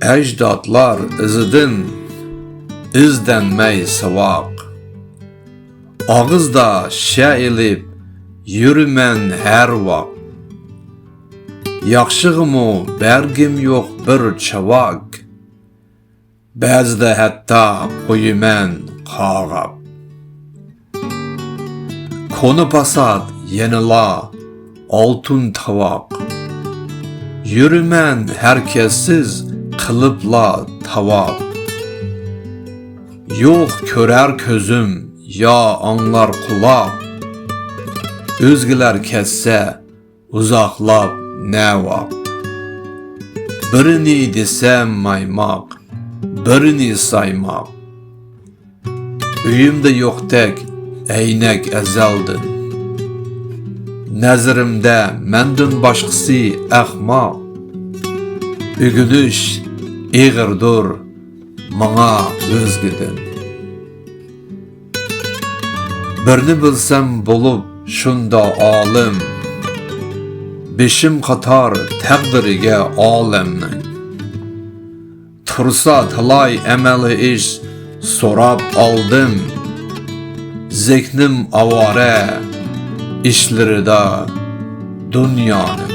Ecdatlar izidan izdenmey savaq. Ağızda şəilib yürümen her vaq. Yaxşığımı bergim yox bir çavaq. Bəzdə hətta qoyumen qağab. Konu pasat yenila altın tavaq. Yürümen herkessiz qılıbla tavaq. Yox körer közüm ya anlar kulaq. Özgüler kesse uzaqlab ne vaq. Birini desem maymaq, birini saymaq. Üyümde yok tek eynek ezeldin. Nəzirimdə məndən başqısı əxmaq. Ügülüş eğirdur mana özgüdün. Birini bilsem bulup şunda alim. Beşim qatar təqdirige alemnin. Tursa talay əməli iş sorab aldım. Zihnim avare işleri de dünyanın.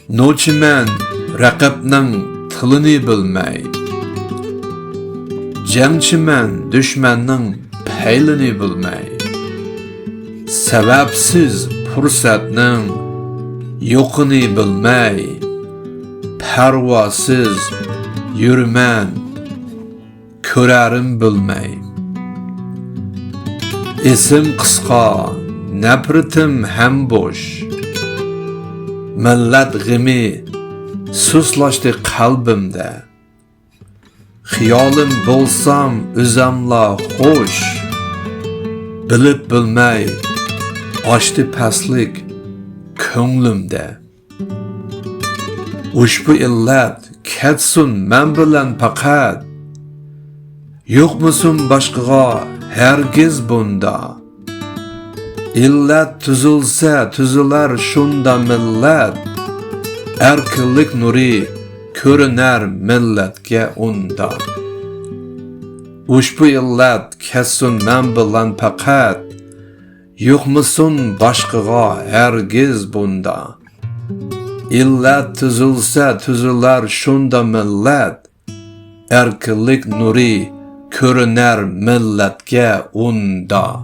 Noçi men rəqibnin tılını bilmey. Cəngçi men düşmənin peylini bilmey. Səbəbsiz fürsətnin yoxunu bilmey. Pərvasız yürümən körerim bilmey. İsim qısqa, nəpritim hem boş. Millet g'imi suslaştı qalbimdə. Xiyolim bo'lsam o'zimla xo'sh. Bilib bilmay ochdi pastlik ko'nglimda. Ushbu illat ketsin men bilan faqat. Yo'qmisun boshqaga hergiz bunda. İllet tüzülse tüzüler şunda millet. Erkillik nuri körüner milletke unda. Ushbu illet kessin men bilan faqat. Yo'qmisun boshqaga hergiz bunda. İllet tüzülse tüzüler şunda millet. Erkillik nuri körüner milletke unda.